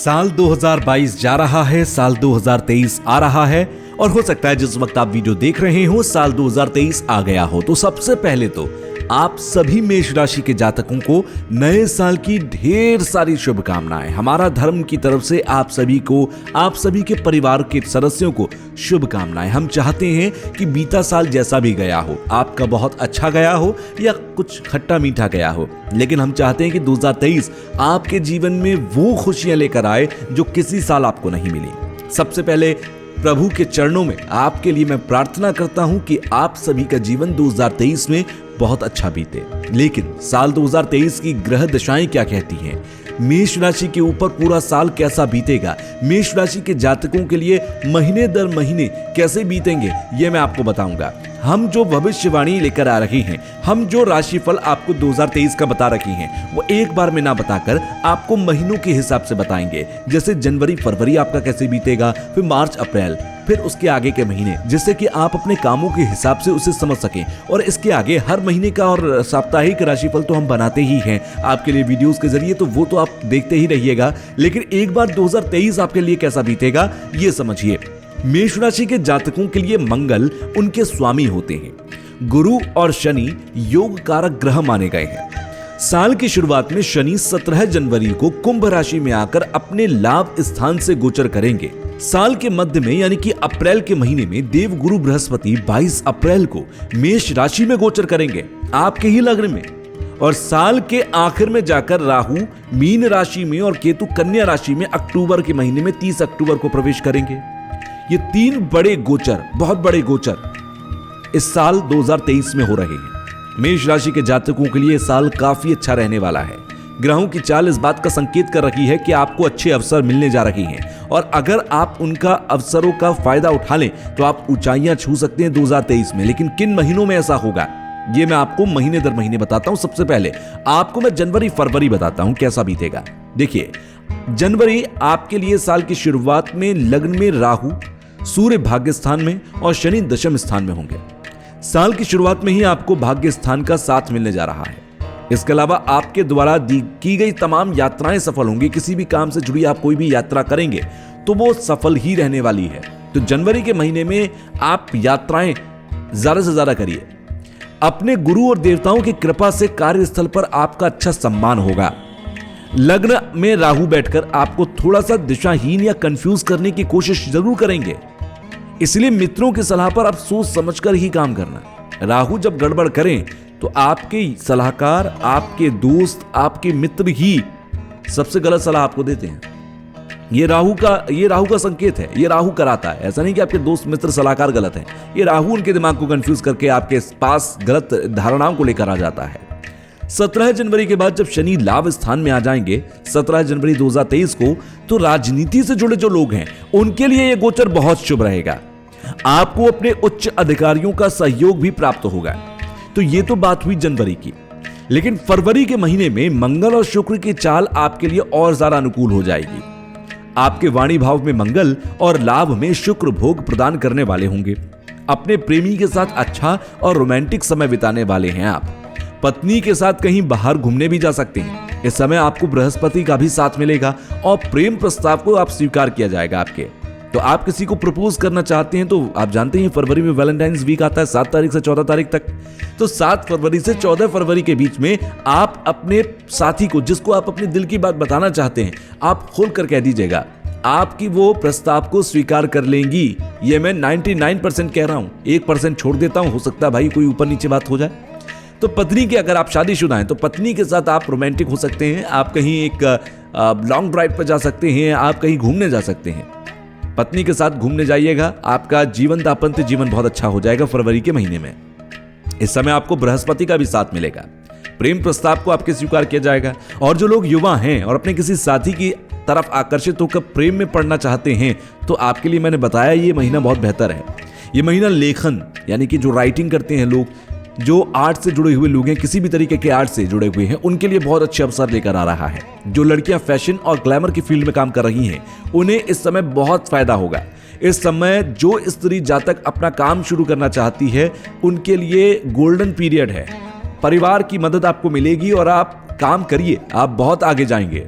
साल 2022 जा रहा है, साल 2023 आ रहा है और हो सकता है जिस वक्त आप वीडियो देख रहे हो साल 2023 आ गया हो। तो सबसे पहले तो आप सभी मेष राशि के जातकों को नए साल की ढेर सारी शुभकामनाएं। हमारा धर्म की तरफ से आप सभी को, आप सभी के परिवार के सदस्यों को शुभकामनाएं। हम चाहते हैं कि बीता साल जैसा भी गया हो, आपका बहुत अच्छा गया हो या कुछ खट्टा मीठा गया हो, लेकिन हम चाहते हैं कि 2023 आपके जीवन में वो खुशियां लेकर आए जो किसी साल आपको नहीं मिली। सबसे पहले प्रभु के चरणों में आपके लिए मैं प्रार्थना करता हूं कि आप सभी का जीवन 2023 में बहुत अच्छा बीते। लेकिन साल 2023 की ग्रह दशाएं क्या कहती हैं, मेष राशि के ऊपर पूरा साल कैसा बीतेगा, मेष राशि के जातकों के लिए महीने दर महीने कैसे बीतेंगे, ये मैं आपको बताऊंगा। हम जो भविष्यवाणी लेकर आ रहे हैं, हम जो राशिफल आपको 2023 का बता रहे हैं, वो एक बार में ना बताकर आपको महीनों के हिसाब से बताएंगे। जैसे जनवरी फरवरी आपका कैसे बीतेगा, फिर मार्च अप्रैल, फिर उसके आगे के महीने, जिससे कि आप अपने कामों के हिसाब से उसे समझ सकें। और इसके आगे हर महीने का और साप्ताहिक राशिफल तो हम बनाते ही हैं आपके लिए वीडियोस के जरिए, तो वो तो आप देखते ही रहिएगा। लेकिन एक बार 2023 आपके लिए कैसा बीतेगा ये समझिए। मेष राशि के जातकों के लिए मंगल उनके स्वामी होते हैं। गुरु और शनि योग कारक ग्रह माने गए हैं। साल की शुरुआत में शनि 17 जनवरी को कुंभ राशि में आकर अपने लाभ स्थान से गोचर करेंगे। साल के मध्य में यानी कि अप्रैल के महीने में देवगुरु बृहस्पति 22 अप्रैल को मेष राशि में गोचर करेंगे, आपके ही लग्न में। और साल के आखिर में जाकर राहु मीन राशि में और केतु कन्या राशि में अक्टूबर के महीने में 30 अक्टूबर को प्रवेश करेंगे। ये तीन बड़े गोचर, बहुत बड़े गोचर इस साल 2023 में हो रहे हैं। मेष राशि के जातकों के लिए साल काफी अच्छा रहने वाला है। ग्रहों की चाल इस बात का संकेत कर रही है कि आपको अच्छे अवसर मिलने जा रहे हैं और अगर आप उनका अवसरों का फायदा उठा लें तो आप ऊंचाइयां छू सकते हैं 2023 में। लेकिन किन महीनों में ऐसा होगा ये मैं आपको महीने दर महीने बताता हूं। सबसे पहले आपको मैं जनवरी फरवरी बताता हूं कैसा बीतेगा। देखिए, जनवरी आपके लिए साल की शुरुआत में लग्न में राहु सूर्य भाग्य स्थान में और शनि दशम स्थान में होंगे। साल की शुरुआत में ही आपको भाग्य स्थान का साथ मिलने जा रहा है। इसके अलावा आपके द्वारा की गई तमाम यात्राएं सफल होंगी। किसी भी काम से जुड़ी आप कोई भी यात्रा करेंगे तो वो सफल ही रहने वाली है। तो जनवरी के महीने में आप यात्राएं ज्यादा से ज्यादा करिए। अपने गुरु और देवताओं की कृपा से कार्यस्थल पर आपका अच्छा सम्मान होगा। लग्न में राहु बैठकर आपको थोड़ा सा दिशाहीन या कंफ्यूज करने की कोशिश जरूर करेंगे, इसलिए मित्रों की सलाह पर आप सोच समझकर ही काम करना। राहु जब गड़बड़ करें तो आपके सलाहकार, आपके दोस्त, आपके मित्र ही सबसे गलत सलाह आपको देते हैं। ये राहु का संकेत है, ये राहु कराता है। ऐसा नहीं कि आपके दोस्त मित्र सलाहकार गलत हैं, ये राहु उनके दिमाग को कंफ्यूज करके आपके पास गलत धारणाओं को लेकर आ जाता है। 17 जनवरी के बाद जब शनि लाभ स्थान में आ जाएंगे 17 जनवरी 2023 को, तो राजनीति से जुड़े जो लोग हैं उनके लिए यह गोचर बहुत शुभ रहेगा। आपको अपने उच्च अधिकारियों का सहयोग भी प्राप्त होगा। तो ये तो बात हुई जनवरी की। लेकिन फरवरी के महीने में मंगल और शुक्र की चाल आपके लिए और ज्यादा अनुकूल हो जाएगी। आपके वाणी भाव में मंगल और लाभ में शुक्र भोग प्रदान करने वाले होंगे। अपने प्रेमी के साथ अच्छा और रोमांटिक समय बिताने वाले हैं आप। पत्नी के साथ कहीं बाहर घूमने भी जा सकते हैं। इस समय आपको बृहस्पति का भी साथ मिलेगा और प्रेम प्रस्ताव को आप स्वीकार किया जाएगा आपके। तो आप किसी को प्रपोज करना चाहते हैं तो आप जानते हैं फरवरी में वैलेंटाइंस वीक आता है 7 तारीख से 14 तारीख तक। तो 7 फरवरी से 14 फरवरी के बीच में आप अपने साथी को, जिसको आप अपने दिल की बात बताना चाहते हैं, आप खोल कर कह दीजिएगा। आपकी वो प्रस्ताव को स्वीकार कर लेंगी। ये मैं 99% कह रहा हूं, 1% छोड़ देता हूं, हो सकता है भाई कोई ऊपर नीचे बात हो जाए। तो पत्नी के, अगर आप शादीशुदा हैं तो पत्नी के साथ आप रोमांटिक हो सकते हैं। आप कहीं एक लॉन्ग ड्राइव पर जा सकते हैं, आप कहीं घूमने जा सकते हैं। पत्नी के साथ घूमने जाइएगा, आपका जीवन दाम्पत्य जीवन बहुत अच्छा हो जाएगा फरवरी के महीने में। इस समय आपको बृहस्पति का भी साथ मिलेगा। प्रेम प्रस्ताव को आपके स्वीकार किया जाएगा। और जो लोग युवा हैं और अपने किसी साथी की तरफ आकर्षित होकर प्रेम में पड़ना चाहते हैं तो आपके लिए मैंने बताया ये महीना बहुत बेहतर है। ये महीना लेखन यानी कि जो राइटिंग करते हैं लोग, जो आर्ट से जुड़े हुए लोग हैं, किसी भी तरीके के आर्ट से जुड़े हुए हैं, उनके लिए बहुत अच्छे अवसर लेकर आ रहा है। जो लड़कियां फैशन और ग्लैमर की फील्ड में काम कर रही हैं उन्हें इस समय बहुत फायदा होगा। इस समय जो स्त्री जातक अपना काम शुरू करना चाहती है उनके लिए गोल्डन पीरियड है। परिवार की मदद आपको मिलेगी और आप काम करिए, आप बहुत आगे जाएंगे।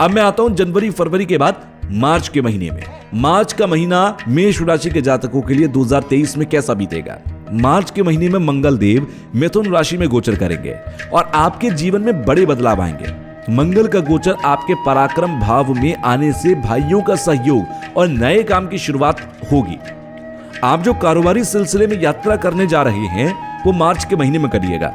अब मैं आता हूं जनवरी फरवरी के बाद मार्च के महीने में। मार्च का महीना मेष राशि के जातकों के लिए 2023 में कैसा बीतेगा? मार्च के महीने में मंगल देव मिथुन राशि में गोचर करेंगे और आपके जीवन में बड़े बदलाव आएंगे। मंगल का गोचर आपके पराक्रम भाव में आने से भाइयों का सहयोग और नए काम की शुरुआत होगी। आप जो कारोबारी सिलसिले में यात्रा करने जा रहे हैं वो मार्च के महीने में करिएगा,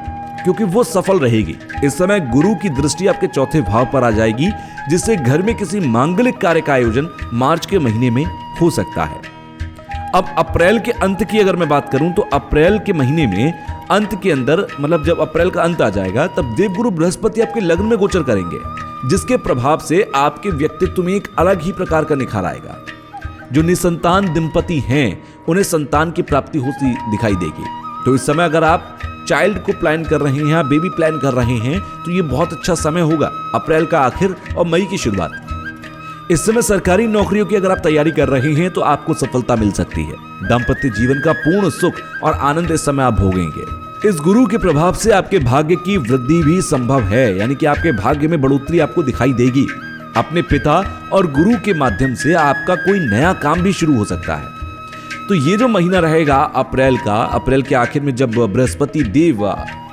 क्योंकि वो सफल रहेगी। इस समय गुरु की दृष्टि आपके चौथे भाव पर आ जाएगी, जिससे घर में किसी मांगलिक कार्य का आयोजन मार्च के महीने में हो सकता है। अब अप्रैल के अंत की अगर मैं बात करूं तो अप्रैल के महीने में अंत के अंदर, मतलब जब अप्रैल का अंत आ जाएगा, तब देवगुरु बृहस्पति आपके लग्न में गोचर करेंगे, जिसके प्रभाव से आपके व्यक्तित्व में एक अलग ही प्रकार का निखार आएगा। जो निसंतान दंपति हैं उन्हें संतान की प्राप्ति होती दिखाई देगी। तो इस समय अगर आप चाइल्ड को प्लान कर रहे हैं या बेबी प्लान कर रहे हैं तो ये बहुत अच्छा समय होगा, अप्रैल का आखिर और मई की शुरुआत। इस समय सरकारी नौकरियों की अगर आप तैयारी कर रहे हैं तो आपको सफलता मिल सकती है। दाम्पत्य जीवन का पूर्ण सुख और आनंद इस समय आप भोगेंगे। इस गुरु के प्रभाव से आपके भाग्य की वृद्धि भी संभव है, यानी कि आपके भाग्य में बढ़ोतरी आपको दिखाई देगी। अपने पिता और गुरु के माध्यम से आपका कोई नया काम भी शुरू हो सकता है। तो ये जो महीना रहेगा अप्रैल का, अप्रैल के आखिर में जब बृहस्पति देव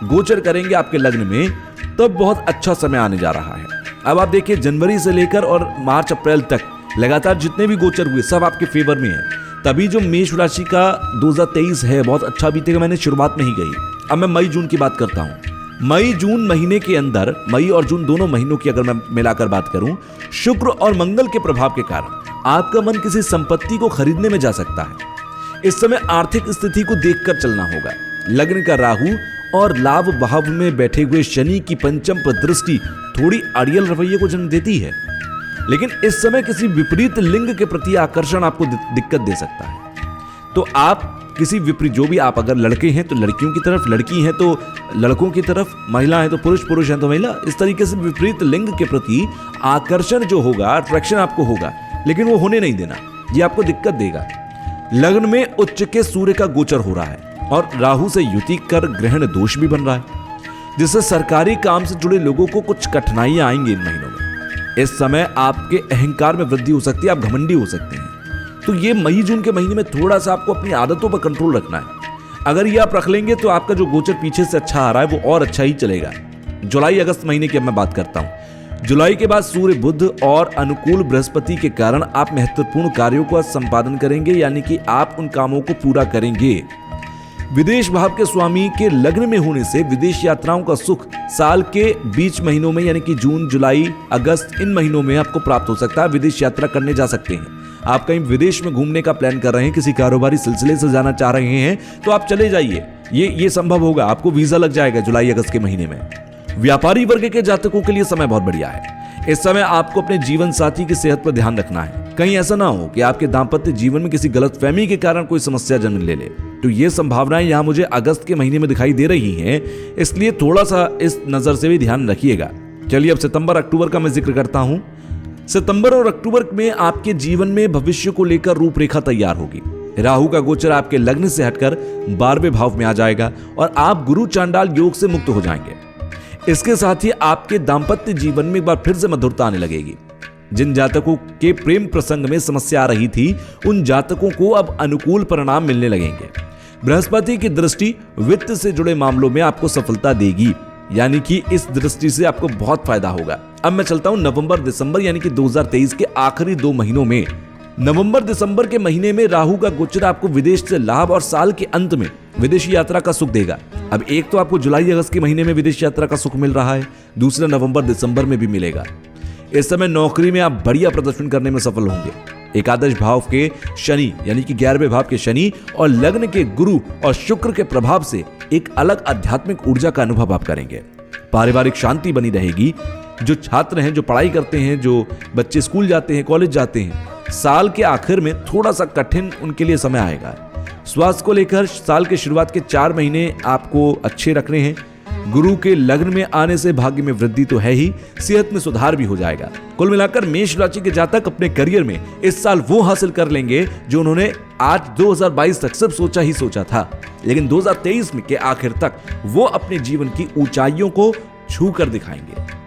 गोचर करेंगे आपके लग्न में, तब बहुत अच्छा समय आने जा रहा है। अब आप देखिए जनवरी से लेकर और मार्च अप्रैल तक लगातार जितने भी गोचर हुए सब आपके फेवर में है। तभी जो मेष राशि का 2023 है बहुत अच्छा बीतेगा, मैंने शुरुआत में ही कही। अब मैं मई जून की बात करता हूं। मई जून महीने के अंदर, मई और जून दोनों महीनों की अगर मैं मिलाकर बात करूं, शुक्र और मंगल के प्रभाव के कारण आपका मन किसी संपत्ति को खरीदने में जा सकता है। इस समय आर्थिक स्थिति को देखकर चलना होगा। लग्न का राहु और लाभ भाव में बैठे हुए शनि की पंचम पर दृष्टि थोड़ी अड़ियल रवैये को जन्म देती है, लेकिन इस समय किसी विपरीत लिंग के प्रति आकर्षण आपको दिक्कत दे सकता है। तो आप किसी विपरीत, जो भी आप अगर लड़के हैं तो लड़कियों की तरफ, लड़की हैं तो लड़कों की तरफ, महिला है तो पुरुष हैं तो महिला, इस तरीके से विपरीत लिंग के प्रति आकर्षण जो होगा, अट्रैक्शन आपको होगा, लेकिन वो होने नहीं देना, ये आपको दिक्कत देगा। लग्न में उच्च के सूर्य का गोचर हो रहा है और राहु से युति कर ग्रहण दोष भी बन रहा है, जिससे सरकारी काम से जुड़े लोगों को कुछ कठिनाइयां आएंगी इन महीनों में। इस समय आपके अहंकार में वृद्धि हो सकती है, आप घमंडी हो सकते हैं। तो ये मई जून के महीने में थोड़ा सा आपको अपनी आदतों पर कंट्रोल रखना है। अगर ये आप रख लेंगे तो आपका जो गोचर पीछे से अच्छा आ रहा है वो और अच्छा ही चलेगा। जुलाई अगस्त महीने की अब मैं बात करता हूं। जुलाई के बाद सूर्य बुध और अनुकूल बृहस्पति के कारण आप महत्वपूर्ण कार्यों का संपादन करेंगे, यानी कि आप उन कामों को पूरा करेंगे। विदेश भाव के स्वामी के लग्न में होने से विदेश यात्राओं का सुख साल के बीच महीनों में, यानी कि जून जुलाई अगस्त, इन महीनों में आपको प्राप्त हो सकता है। विदेश यात्रा करने जा सकते हैं। आप कहीं विदेश में घूमने का प्लान कर रहे हैं, किसी कारोबारी सिलसिले से जाना चाह रहे हैं तो आप चले जाइए, ये संभव होगा। आपको वीजा लग जाएगा जुलाई अगस्त के महीने में। व्यापारी वर्ग के जातकों के लिए समय बहुत बढ़िया है। इस समय आपको अपने जीवन साथी की सेहत पर ध्यान रखना है। कहीं ऐसा ना हो कि आपके दाम्पत्य जीवन में किसी गलतफहमी के कारण कोई समस्या जन्म ले ले। तो ये संभावनाएं यहां मुझे अगस्त के महीने में दिखाई दे रही हैं, इसलिए थोड़ा सा इस नजर से भी ध्यान रखिएगा। चलिए अब सितंबर अक्टूबर का मैं जिक्र करता हूं। सितंबर और अक्टूबर में आपके जीवन में भविष्य को लेकर रूपरेखा तैयार होगी। राहु का गोचर आपके लग्न से हटकर 12वें भाव में आ जाएगा और आप गुरु चांडाल योग से मुक्त हो जाएंगे। इसके साथ ही आपके दाम्पत्य जीवन में एक बार फिर से मधुरता आने लगेगी। जिन जातकों के प्रेम प्रसंग में समस्या आ रही थी, उन जातकों को अब अनुकूल परिणाम मिलने लगेंगे। बृहस्पति की दृष्टि वित्त से जुड़े मामलों में आपको सफलता देगी, यानी कि इस दृष्टि से आपको बहुत फायदा होगा। अब मैं चलता हूं नवंबर दिसंबर, यानी कि 2023 के आखिरी 2 महीनों में। नवंबर दिसंबर के महीने में राहु का गोचर आपको विदेश से लाभ और साल के अंत में विदेशी यात्रा का सुख देगा। अब एक तो आपको जुलाई अगस्त के महीने में विदेश यात्रा का सुख मिल रहा है, दूसरा नवंबर दिसंबर में भी मिलेगा। इस समय नौकरी में आप बढ़िया प्रदर्शन करने में सफल होंगे। एकादश भाव के शनि, यानी कि 11वें भाव के शनि और लग्न के गुरु और शुक्र के प्रभाव से एक अलग आध्यात्मिक ऊर्जा का अनुभव आप करेंगे। पारिवारिक शांति बनी रहेगी। जो छात्र हैं, जो पढ़ाई करते हैं, जो बच्चे स्कूल जाते हैं, कॉलेज जाते हैं, साल के आखिर में थोड़ा सा कठिन उनके लिए समय आएगा। स्वास्थ्य को लेकर साल के शुरुआत के 4 महीने आपको अच्छे रखने हैं। गुरु के लग्न में आने से भाग्य में वृद्धि तो है ही, सेहत में सुधार भी हो जाएगा। कुल मिलाकर मेष राशि के जातक अपने करियर में इस साल वो हासिल कर लेंगे जो उन्होंने आज 2022 तक सिर्फ सोचा ही सोचा था, लेकिन 2023 के आखिर तक वो अपने जीवन की ऊंचाइयों को छू कर दिखाएंगे।